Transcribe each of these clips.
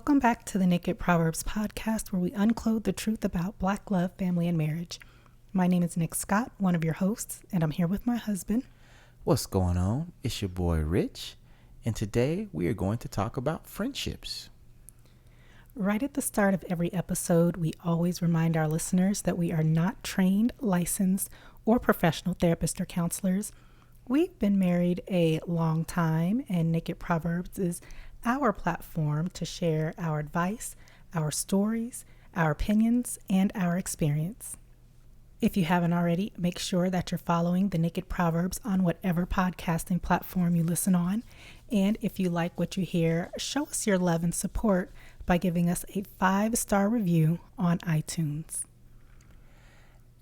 Welcome back to the Naked Proverbs podcast, where we unclothe the truth about Black love, family, and marriage. My name is Nik Scott, one of your hosts, and I'm here with my husband. What's going on? It's your boy Rich, and today we are going to talk about friendships. Right at the start of every episode, we always remind our listeners that we are not trained, licensed, or professional therapists or counselors. We've been married a long time, and Naked Proverbs is our platform to share our advice, our stories, our opinions, and our experience. If you haven't already, make sure that you're following the Naked Proverbs on whatever podcasting platform you listen on. And if you like what you hear, show us your love and support by giving us a 5-star review on iTunes.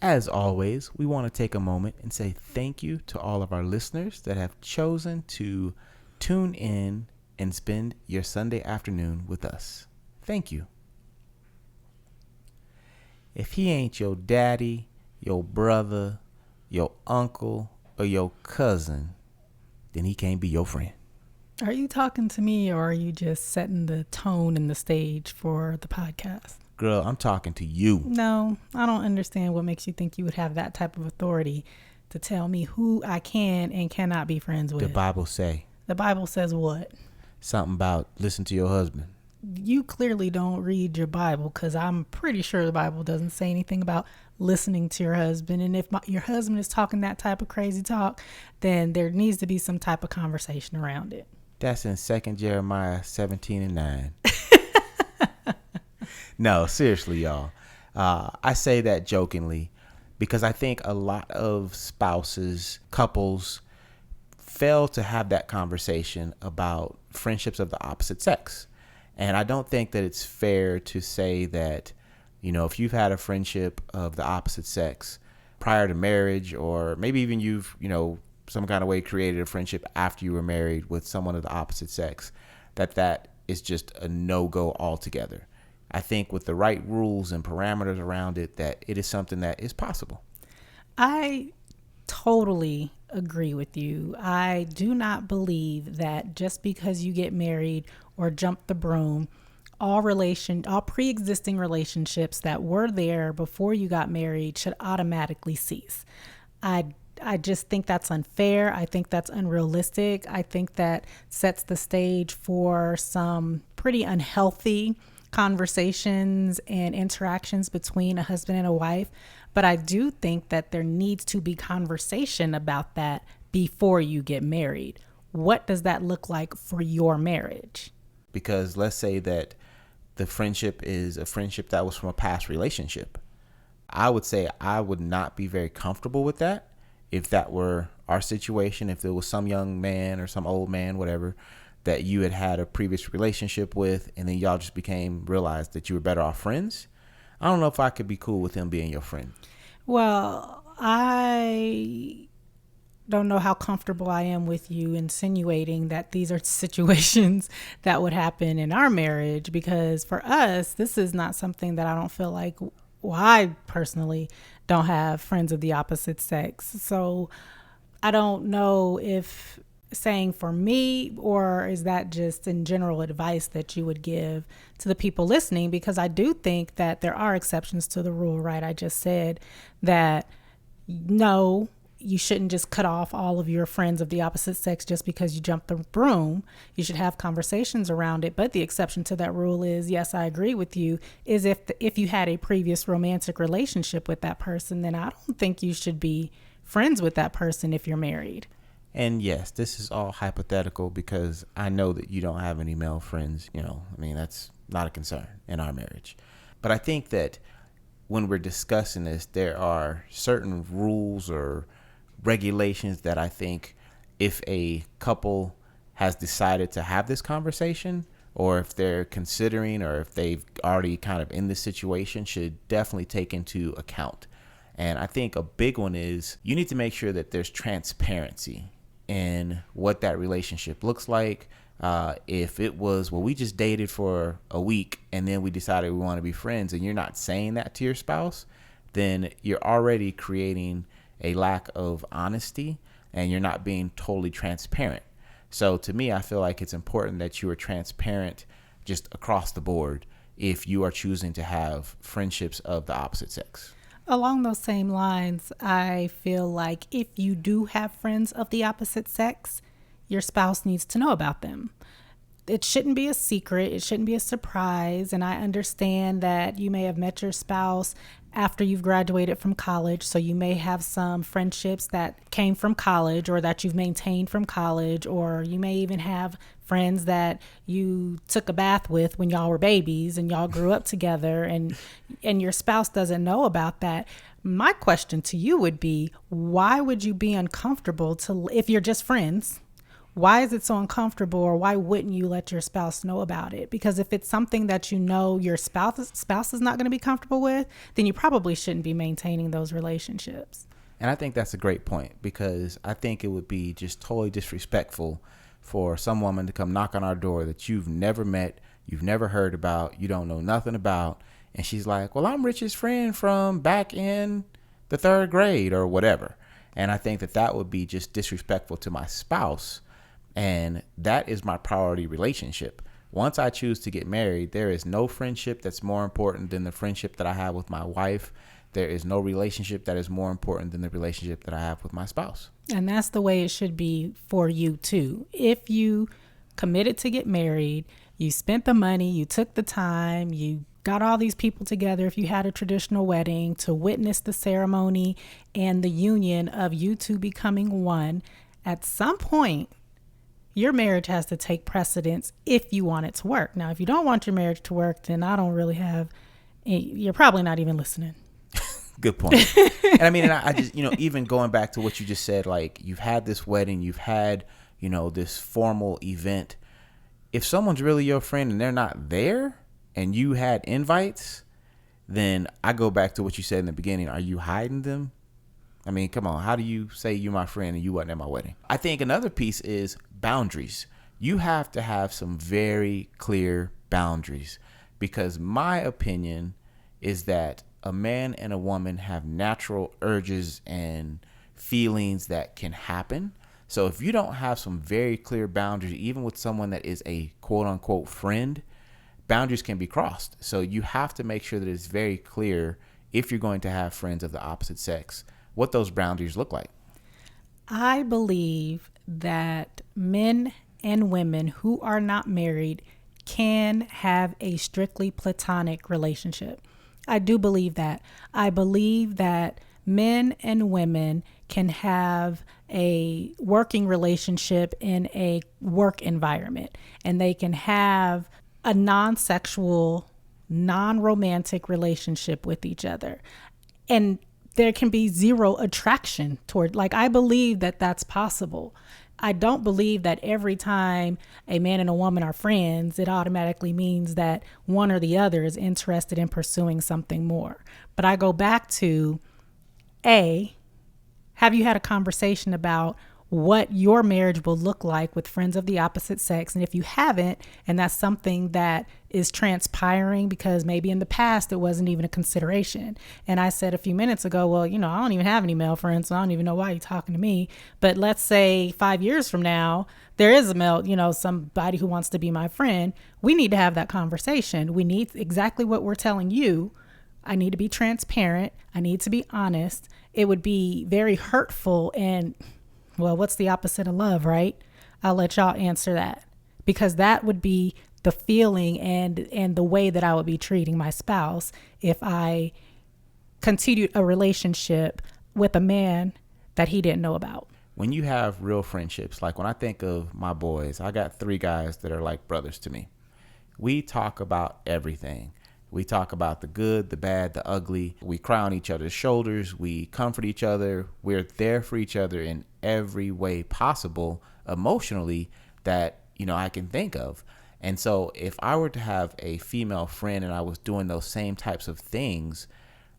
As always, we want to take a moment and say thank you to all of our listeners that have chosen to tune in and spend your Sunday afternoon with us. Thank you. If he ain't your daddy, your brother, your uncle, or your cousin, then he can't be your friend. Are you talking to me, or are you just setting the tone and the stage for the podcast? Girl, I'm talking to you. No, I don't understand what makes you think you would have that type of authority to tell me who I can and cannot be friends with. The Bible say. The Bible says what? Something about listen to your husband. You clearly don't read your Bible, because I'm pretty sure the Bible doesn't say anything about listening to your husband. And if your husband is talking that type of crazy talk, then there needs to be some type of conversation around it. That's in 2 Jeremiah 17:9. No, seriously, y'all. I say that jokingly because I think a lot of spouses, couples, fail to have that conversation about friendships of the opposite sex. And I don't think that it's fair to say that, if you've had a friendship of the opposite sex prior to marriage, or maybe even you've, some kind of way created a friendship after you were married with someone of the opposite sex, that is just a no-go altogether. I think with the right rules and parameters around it, that it is something that is possible. I totally agree with you. I do not believe that just because you get married or jump the broom, all pre-existing relationships that were there before you got married should automatically cease. I just think that's unfair. I think that's unrealistic. I think that sets the stage for some pretty unhealthy conversations and interactions between a husband and a wife. But I do think that there needs to be conversation about that before you get married. What does that look like for your marriage? Because let's say that the friendship is a friendship that was from a past relationship. I would say I would not be very comfortable with that if that were our situation, if there was some young man or some old man, whatever, that you had a previous relationship with, and then y'all just realized that you were better off friends. I don't know if I could be cool with him being your friend. Well, I don't know how comfortable I am with you insinuating that these are situations that would happen in our marriage, because for us, this is not something that I don't feel like, I personally don't have friends of the opposite sex. So I don't know if saying for me, or is that just in general advice that you would give to the people listening? Because I do think that there are exceptions to the rule, right? I just said that no, you shouldn't just cut off all of your friends of the opposite sex just because you jumped the broom. You should have conversations around it. But the exception to that rule is, yes, I agree with you, is if you had a previous romantic relationship with that person, then I don't think you should be friends with that person if you're married. And yes, this is all hypothetical because I know that you don't have any male friends. That's not a concern in our marriage. But I think that when we're discussing this, there are certain rules or regulations that I think if a couple has decided to have this conversation, or if they're considering, or if they've already kind of in this situation, should definitely take into account. And I think a big one is you need to make sure that there's transparency in what that relationship looks like. If it was, we just dated for a week and then we decided we want to be friends, and you're not saying that to your spouse, then you're already creating a lack of honesty and you're not being totally transparent. So to me, I feel like it's important that you are transparent just across the board if you are choosing to have friendships of the opposite sex? Along those same lines, I feel like if you do have friends of the opposite sex, your spouse needs to know about them. It shouldn't be a secret. It shouldn't be a surprise. And I understand that you may have met your spouse after you've graduated from college. So you may have some friendships that came from college or that you've maintained from college, or you may even have friends that you took a bath with when y'all were babies and y'all grew up together, and your spouse doesn't know about that. My question to you would be, why would you be uncomfortable to, if you're just friends, why is it so uncomfortable, or why wouldn't you let your spouse know about it? Because if it's something that you know your spouse is not going to be comfortable with, then you probably shouldn't be maintaining those relationships. And I think that's a great point, because I think it would be just totally disrespectful for some woman to come knock on our door that you've never met, you've never heard about, you don't know nothing about. And she's like, well, I'm Rich's friend from back in the 3rd grade or whatever. And I think that that would be just disrespectful to my spouse. And that is my priority relationship. Once I choose to get married, there is no friendship that's more important than the friendship that I have with my wife. There is no relationship that is more important than the relationship that I have with my spouse. And that's the way it should be for you too. If you committed to get married, you spent the money, you took the time, you got all these people together, if you had a traditional wedding, to witness the ceremony and the union of you two becoming one, at some point, your marriage has to take precedence if you want it to work. Now, if you don't want your marriage to work, then I don't really have, you're probably not even listening. Good point. And I mean, and I just, even going back to what you just said, like, you've had this wedding, you've had, this formal event. If someone's really your friend and they're not there and you had invites, then I go back to what you said in the beginning. Are you hiding them? I mean, come on. How do you say you're my friend and you wasn't at my wedding? I think another piece is boundaries. You have to have some very clear boundaries, because my opinion is that a man and a woman have natural urges and feelings that can happen. So if you don't have some very clear boundaries, even with someone that is a quote unquote friend, boundaries can be crossed. So you have to make sure that it's very clear, if you're going to have friends of the opposite sex, what those boundaries look like. I believe that men and women who are not married can have a strictly platonic relationship. I do believe that. I believe that men and women can have a working relationship in a work environment, and they can have a non-sexual, non-romantic relationship with each other. And there can be zero attraction toward, like, I believe that that's possible. I don't believe that every time a man and a woman are friends, it automatically means that one or the other is interested in pursuing something more. But I go back to, have you had a conversation about what your marriage will look like with friends of the opposite sex? And if you haven't, and that's something that is transpiring because maybe in the past it wasn't even a consideration. And I said a few minutes ago, well, I don't even have any male friends, so I don't even know why you're talking to me. But let's say 5 years from now, there is a male, somebody who wants to be my friend. We need to have that conversation. We need exactly what we're telling you. I need to be transparent. I need to be honest. It would be very hurtful and, well, what's the opposite of love, right? I'll let y'all answer that, because that would be the feeling and the way that I would be treating my spouse if I continued a relationship with a man that he didn't know about. When you have real friendships, like when I think of my boys, I got 3 guys that are like brothers to me. We talk about everything. We talk about the good, the bad, the ugly. We cry on each other's shoulders. We comfort each other. We're there for each other in every way possible emotionally that, I can think of. And so if I were to have a female friend and I was doing those same types of things,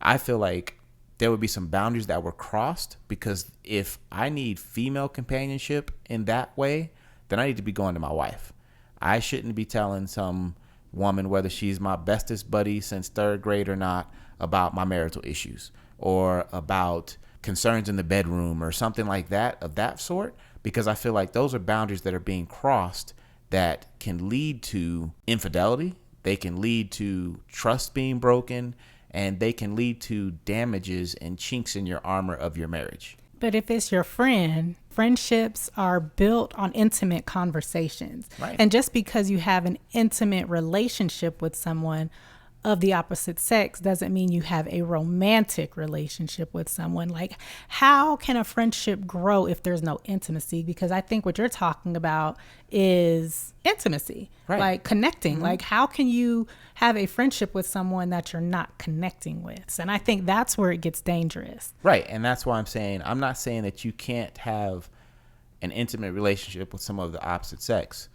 I feel like there would be some boundaries that were crossed, because if I need female companionship in that way, then I need to be going to my wife. I shouldn't be telling some woman, whether she's my bestest buddy since 3rd grade or not, about my marital issues or about concerns in the bedroom or something like that, of that sort, because I feel like those are boundaries that are being crossed that can lead to infidelity. They can lead to trust being broken, and they can lead to damages and chinks in your armor of your marriage. But if it's your friend, friendships are built on intimate conversations. Right. And just because you have an intimate relationship with someone of the opposite sex doesn't mean you have a romantic relationship with someone. Like, how can a friendship grow if there's no intimacy? Because I think what you're talking about is intimacy, Right. like connecting. Like, how can you have a friendship with someone that you're not connecting with? And I think that's where it gets dangerous. Right. And that's why I'm not saying that you can't have an intimate relationship with someone of the opposite sex,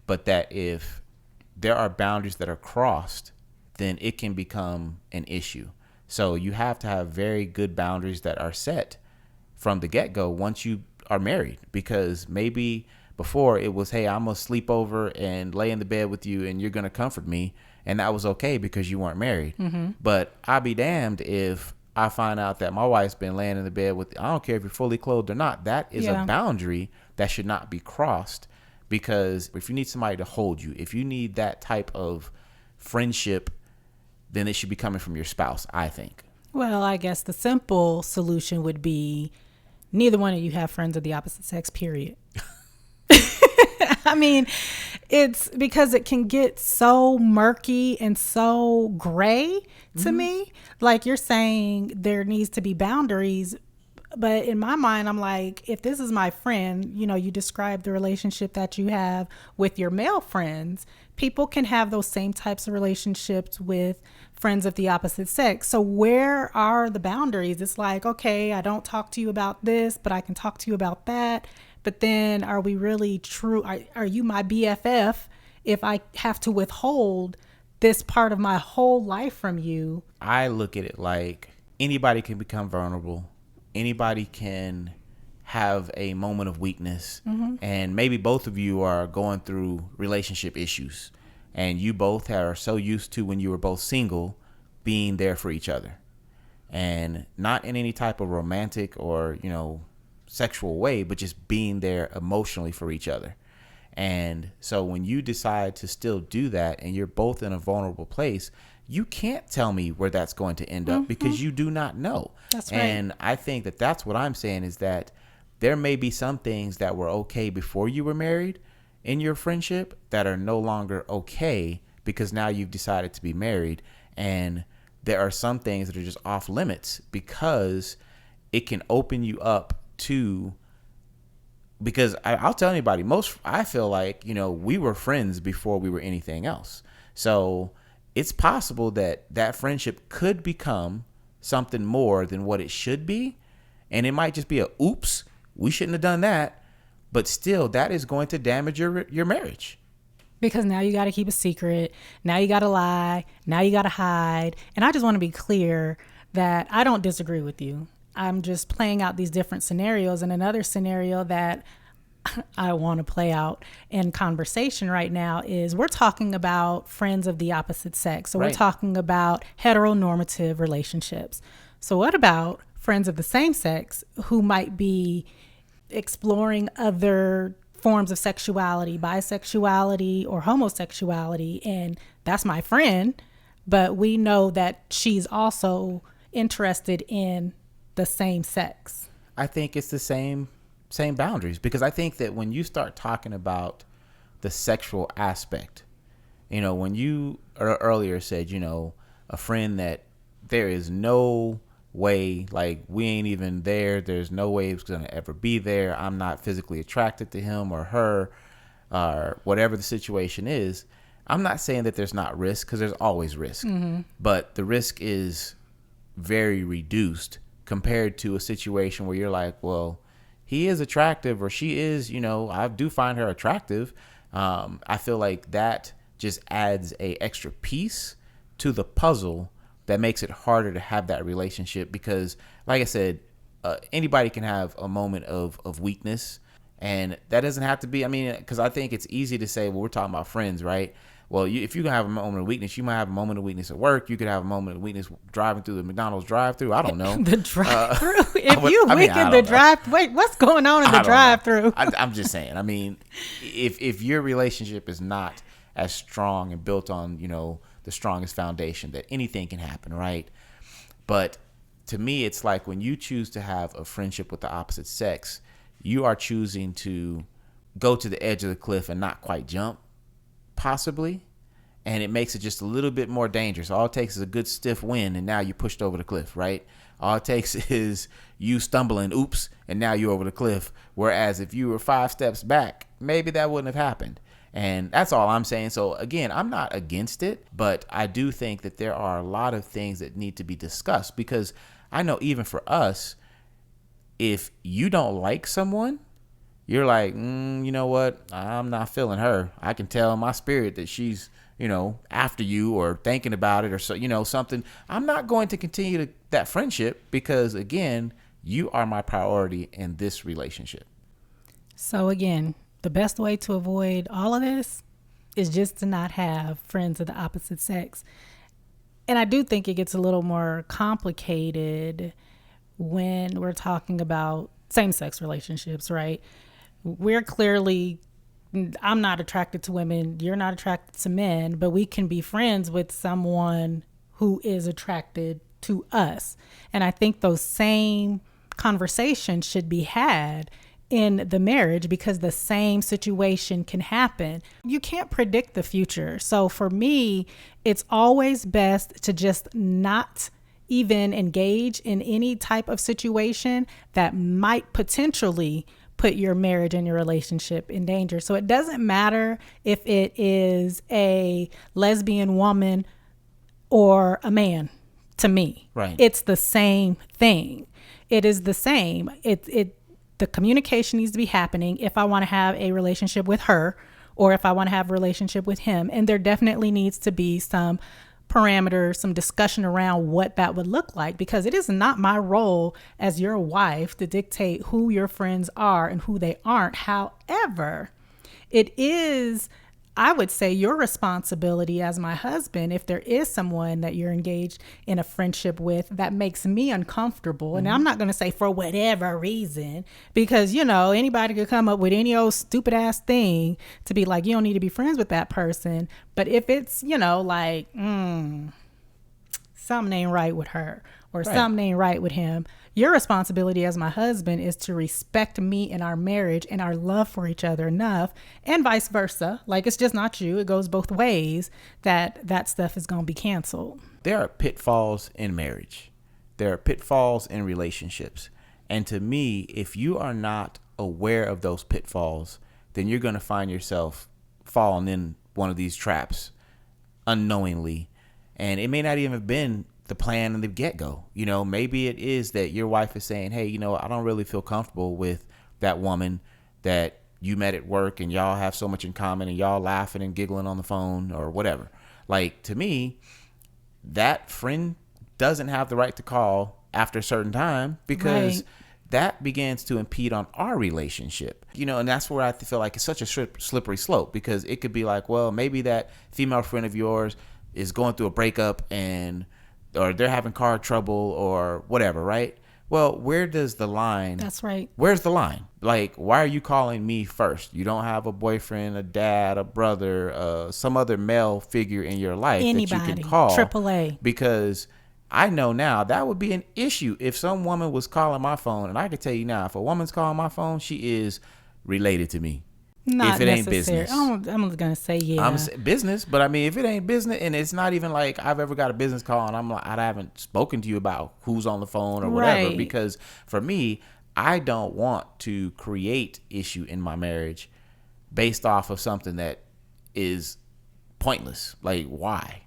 but that if there are boundaries that are crossed, then it can become an issue. So you have to have very good boundaries that are set from the get-go once you are married, because maybe before it was, hey, I'm gonna sleep over and lay in the bed with you and you're gonna comfort me, and that was okay because you weren't married. But I'll be damned if I find out that my wife's been laying in the bed with, I don't care if you're fully clothed or not. That is a boundary that should not be crossed, because if you need somebody to hold you, if you need that type of friendship, then it should be coming from your spouse, I think. Well, I guess the simple solution would be neither one of you have friends of the opposite sex, period. I mean, it's because it can get so murky and so gray to me. Like you're saying, there needs to be boundaries. But in my mind, I'm like, if this is my friend, you describe the relationship that you have with your male friends, people can have those same types of relationships with friends of the opposite sex. So where are the boundaries? It's like, okay, I don't talk to you about this, but I can talk to you about that. But then are we really true? Are you my BFF if I have to withhold this part of my whole life from you? I look at it like anybody can become vulnerable. Anybody can have a moment of weakness, and maybe both of you are going through relationship issues, and you both are so used to, when you were both single, being there for each other, and not in any type of romantic or sexual way, but just being there emotionally for each other. And so when you decide to still do that and you're both in a vulnerable place, you can't tell me where that's going to end up, because you do not know. That's right. And I think that that's what I'm saying, is that there may be some things that were okay before you were married in your friendship that are no longer okay because now you've decided to be married. And there are some things that are just off limits because it can open you up to, because I'll tell anybody, I feel like, we were friends before we were anything else. So it's possible that that friendship could become something more than what it should be. And it might just be a, oops, we shouldn't have done that. But still, that is going to damage your marriage. Because now you got to keep a secret. Now you got to lie. Now you got to hide. And I just want to be clear that I don't disagree with you. I'm just playing out these different scenarios. And another scenario that I want to play out in conversation right now is we're talking about friends of the opposite sex. So Right. We're talking about heteronormative relationships. So what about friends of the same sex who might be exploring other forms of sexuality, bisexuality or homosexuality? And that's my friend, but we know that she's also interested in the same sex. I think it's the same boundaries, because I think that when you start talking about the sexual aspect, when you earlier said, a friend that there is no way, like we ain't even there, there's no way it's going to ever be there, I'm not physically attracted to him or her, or whatever the situation is. I'm not saying that there's not risk, because there's always risk, but the risk is very reduced compared to a situation where you're like, well, he is attractive, or she is, I do find her attractive. I feel like that just adds a extra piece to the puzzle that makes it harder to have that relationship, because like I said, anybody can have a moment of weakness, and that doesn't have to be, because I think it's easy to say, well, we're talking about friends, right? Well, if you can have a moment of weakness, you might have a moment of weakness at work. You could have a moment of weakness driving through the McDonald's drive-through. I don't know. The drive-through. If you weak in the drive, wait, what's going on in the drive-through? I'm just saying. I mean, if your relationship is not as strong and built on, the strongest foundation, that anything can happen, right? But to me, it's like when you choose to have a friendship with the opposite sex, you are choosing to go to the edge of the cliff and not quite jump, possibly. And it makes it just a little bit more dangerous. All it takes is a good stiff wind, and now you're pushed over the cliff, right? All it takes is you stumbling, oops, and now you're over the cliff. Whereas if you were 5 steps back, maybe that wouldn't have happened. And that's all I'm saying. So again, I'm not against it, but I do think that there are a lot of things that need to be discussed, because I know even for us, if you don't like someone, you're like, you know what? I'm not feeling her. I can tell in my spirit that she's, after you or thinking about it or so, something. I'm not going to continue that friendship because, again, you are my priority in this relationship. So again, the best way to avoid all of this is just to not have friends of the opposite sex. And I do think it gets a little more complicated when we're talking about same-sex relationships, right? We're clearly, I'm not attracted to women, you're not attracted to men, but we can be friends with someone who is attracted to us. And I think those same conversations should be had in the marriage, because the same situation can happen. You can't predict the future. So for me, it's always best to just not even engage in any type of situation that might potentially put your marriage and your relationship in danger. So it doesn't matter if it is a lesbian woman or a man, to me. Right. It's the same thing. It is the same. The communication needs to be happening if I want to have a relationship with her or if I want to have a relationship with him. And there definitely needs to be some parameters, some discussion around what that would look like, because it is not my role as your wife to dictate who your friends are and who they aren't. However, it is, I would say, your responsibility as my husband, if there is someone that you're engaged in a friendship with that makes me uncomfortable. Mm-hmm. And I'm not going to say for whatever reason, because, anybody could come up with any old stupid ass thing to be like, you don't need to be friends with that person. But if it's, like, something ain't right with her or something ain't right with him, your responsibility as my husband is to respect me and our marriage and our love for each other enough, and vice versa. Like, it's just not you. It goes both ways, that stuff is going to be canceled. There are pitfalls in marriage. There are pitfalls in relationships. And to me, if you are not aware of those pitfalls, then you're going to find yourself falling in one of these traps unknowingly. And it may not even have been the plan in the get-go. Maybe it is that your wife is saying, hey, I don't really feel comfortable with that woman that you met at work and y'all have so much in common and y'all laughing and giggling on the phone or whatever. Like, to me, that friend doesn't have the right to call after a certain time, because that begins to impede on our relationship. And that's where I feel like it's such a slippery slope, because it could be like, well, maybe that female friend of yours is going through a breakup or they're having car trouble or whatever, right? Well, where does the line? That's right. Where's the line? Like, why are you calling me first? You don't have a boyfriend, a dad, a brother, some other male figure in your life that you can call. AAA. Because I know now that would be an issue if some woman was calling my phone. And I can tell you now, if a woman's calling my phone, she is related to me. Not if it ain't necessary. business. I'm going to say, yeah. I'm business, but I mean, if it ain't business, and it's not even like I've ever got a business call and I'm like, I haven't spoken to you about who's on the phone or whatever, because for me, I don't want to create issue in my marriage based off of something that is pointless. Like, why?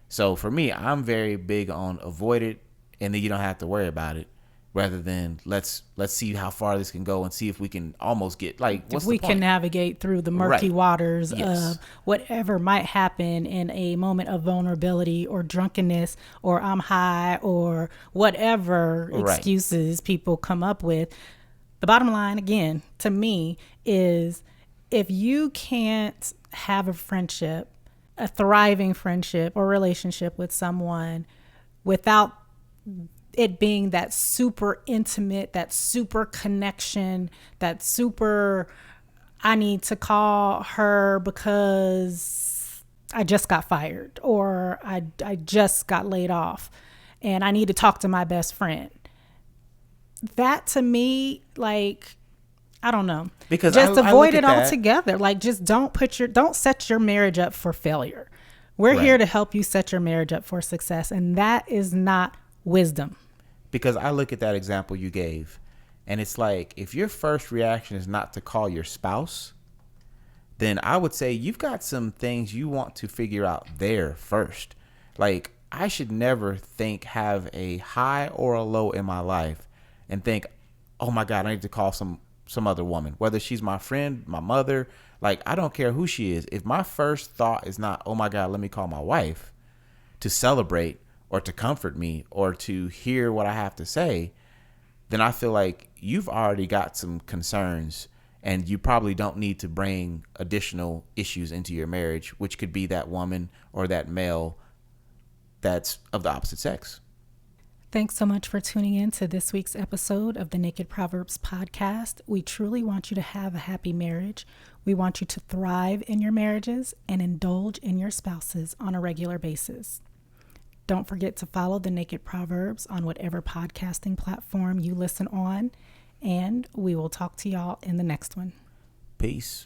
So for me, I'm very big on avoid it, and then you don't have to worry about it. Rather than let's see how far this can go and see if we can almost get, like, what's if we the point? Can navigate through the murky waters of whatever might happen in a moment of vulnerability or drunkenness or I'm high or whatever excuses people come up with. The bottom line, again, to me, is if you can't have a friendship a thriving friendship or relationship with someone without it being that super intimate, that super connection, that super, I need to call her because I just got fired or I just got laid off and I need to talk to my best friend. That to me, like, I don't know. Because Just I avoid look it at that. altogether. Like, just don't set your marriage up for failure. We're here Right. to help you set your marriage up for success. And that is not wisdom. Because I look at that example you gave, and it's like, if your first reaction is not to call your spouse, then I would say you've got some things you want to figure out there first. Like, I should never have a high or a low in my life and think, oh my God, I need to call some other woman, whether she's my friend, my mother. Like, I don't care who she is. If my first thought is not, oh my God, let me call my wife to celebrate or to comfort me or to hear what I have to say, then I feel like you've already got some concerns and you probably don't need to bring additional issues into your marriage, which could be that woman or that male that's of the opposite sex. Thanks so much for tuning in to this week's episode of the Naked Proverbs podcast. We truly want you to have a happy marriage. We want you to thrive in your marriages and indulge in your spouses on a regular basis. Don't forget to follow the Naked Proverbs on whatever podcasting platform you listen on, and we will talk to y'all in the next one. Peace.